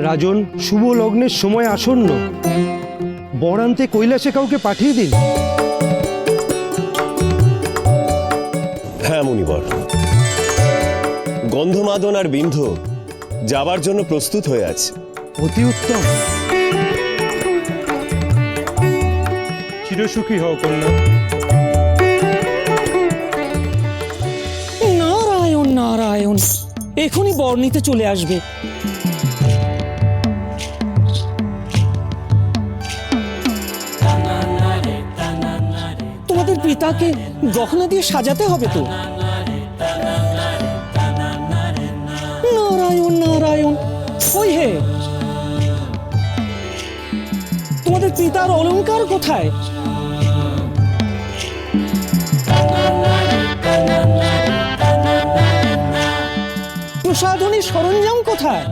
রাজন, শুভ লগ্নের সময় আসন্ন, বরান্তে কৈলাসে কাউকে পাঠিয়ে দিন। হ্যাঁ মুনিবর, গন্ধমাদন আর বিন্ধ যাবার জন্য প্রস্তুত হয়ে আছে। অতি উত্তম। চিরসুখী হও কন্যা। নারায়ণ নারায়ণ, এখনই বর নিতে চলে আসবে। তোমাদের পিতাকে গহনা দিয়ে সাজাতে হবে তো। নারায়ণ নারায়ণ, ওই হে, তোমাদের পিতার অলংকার কোথায়? অনুষ্ঠানের সরঞ্জাম কোথায়?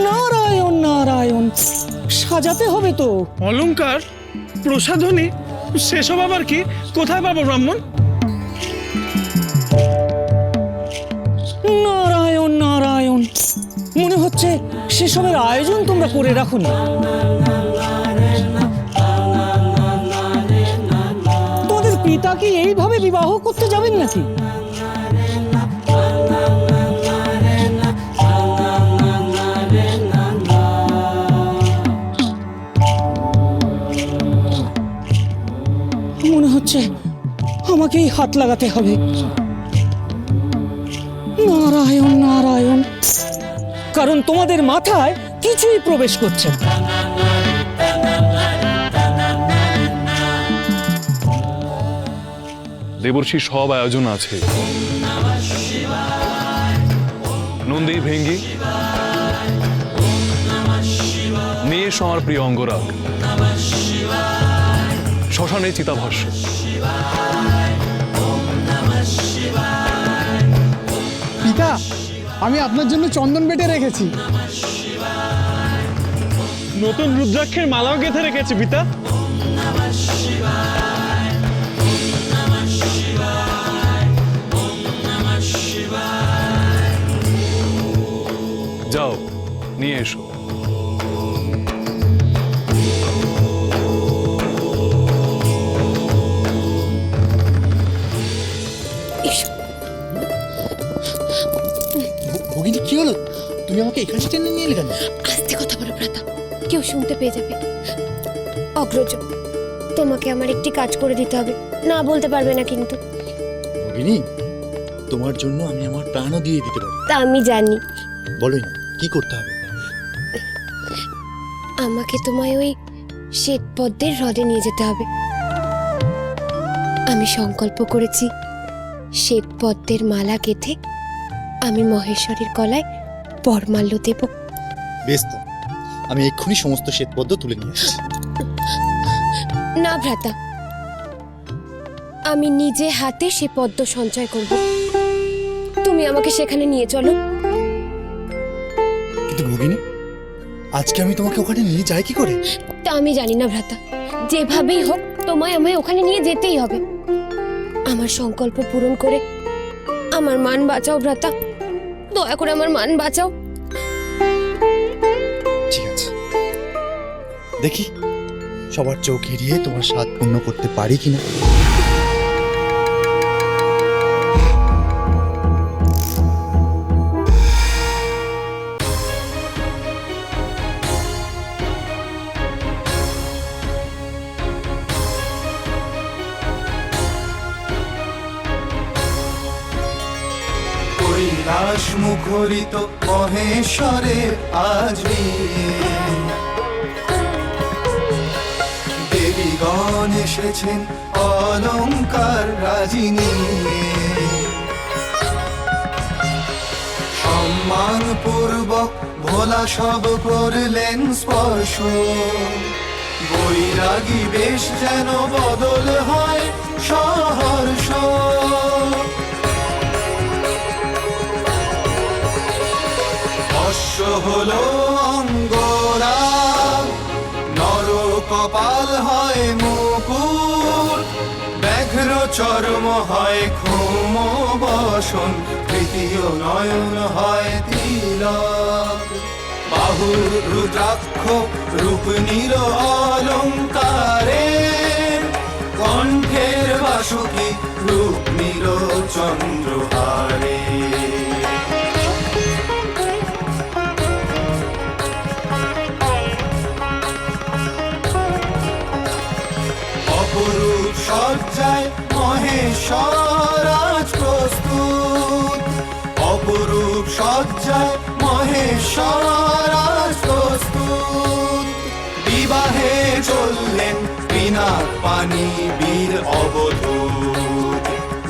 নারায়ণ নারায়ণ, সাজাতে হবে তো। অলংকার, প্রসাধনী, সেসব আবার কি? কোথায় পাবো ব্রাহ্মণ? নারায়ণ নারায়ণ, মনে হচ্ছে সেসবের আয়োজন তোমরা করে রাখোনি। তোমাদের পিতা কি এইভাবে বিবাহ করতে যাবেন নাকি? মনে হচ্ছে আমাকেই হাত লাগাতে হবে। নারায়ণ নারায়ণ, কারণ তোমাদের মাথায় কিছুই প্রবেশ করছে না। দেবর্ষি সব আয়োজন আছে। নন্দী ভেঙ্গি নিয়ে এসো আমার প্রিয় অঙ্গরাগ, শ্মশানে চিতাভস্য। পিতা, আমি আপনার জন্য চন্দন বেটে রেখেছি। নতুন রুদ্রাক্ষের মালাও গেঁথে রেখেছি পিতা। যাও নিয়ে এসো। ভগিনী, কি হলো? তুমি আমাকে এখানে টেনে নিয়ে এলে কেন? আস্তে কথা বলো প্রতাপ, কেউ শুনতে পেয়ে যাবে। অগ্রজ, তোমাকে আমার একটি কাজ করে দিতে হবে, না বলতে পারবে না কিন্তু। ভগিনী, তোমার জন্য আমি আমার প্রাণও দিয়ে দিতে পারি। তা আমি জানি। বলোই না, কি করতে হবে? আমাকে তোমায় ওই শ্বেত পদ্মের হ্রদে নিয়ে যেতে হবে। আমি সংকল্প করেছি শ্বেত পদ্মের মালা গেঁথে আমি মহেশ্বরীর গলায় বরমাল্য দেব। বেশ, তো আমি এক্ষুনি সমস্ত শ্বেতপদ্ম তুলে নিয়ে আসছি। না ভ্রাতা, আমি নিজে হাতে সে পদ্ম সঞ্চয় করব। তুমি আমাকে সেখানে নিয়ে চলো। কিন্তু ভগিনী, আজকে আমি তোমাকে ওখানে নিয়ে যাই কি করে? তা আমি জানি না ভ্রাতা, যেভাবেই হোক তোমায় আমায় ওখানে নিয়ে যেতেই হবে। আমার সংকল্প পূরণ করে আমার মান বাঁচাও ভ্রাতা, দয়া করে আমার মান বাঁচাও। ঠিক আছে, দেখি সবার চোখ এড়িয়ে তোমার স্বাদ পূর্ণ করতে পারি কিনা। কৈলাস মুখরিত মহেশ্বরের আজ বিয়ে, দেবীগণ এসেছেন অলংকার রাজি নিয়ে। সম্মান পূর্বক ভোলা সব করলেন স্পর্শ, বৈরাগী বেশ যেন বদল হয় সহর্ষ। অশ্ব হলো অঙ্গরাগ, নর কপাল হয় মুকুট, ব্যাঘ্র চর্ম হয় ক্ষম বসন, তৃতীয় নয়ন হয় তিলক। বাহুর রুদ্রাক্ষ রূপ নীল অলঙ্কারে, কণ্ঠের বাসুকি রূপ নীল চন্দ্রহারে। অপরূপ সজ্জায় মহেশ্বর আজ প্রস্তুত, অপরূপ সজ্জায় মহেশ্বর আজ প্রস্তুত। বিবাহে চললেন পিনাক পানি বীর অবধূত,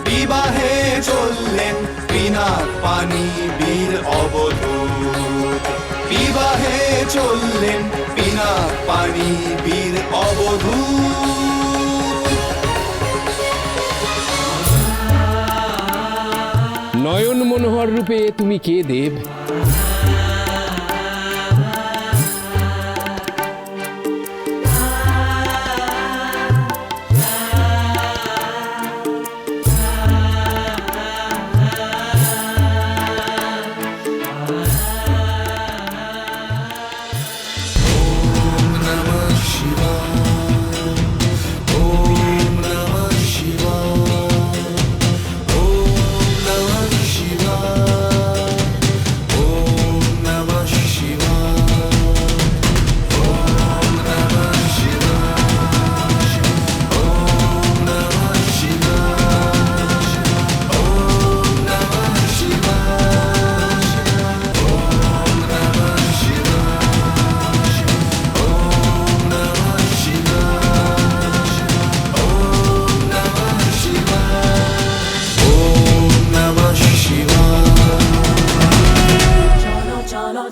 বিবাহে চললেন পিনাক পানি বীর অবধূত, বিবাহে চললেন পিনাক পানি বীর অবধূত। নয়ন মনোহর রূপে তুমি কে দেব?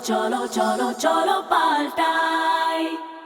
cholo, cholo, cholo, cholo, paltai.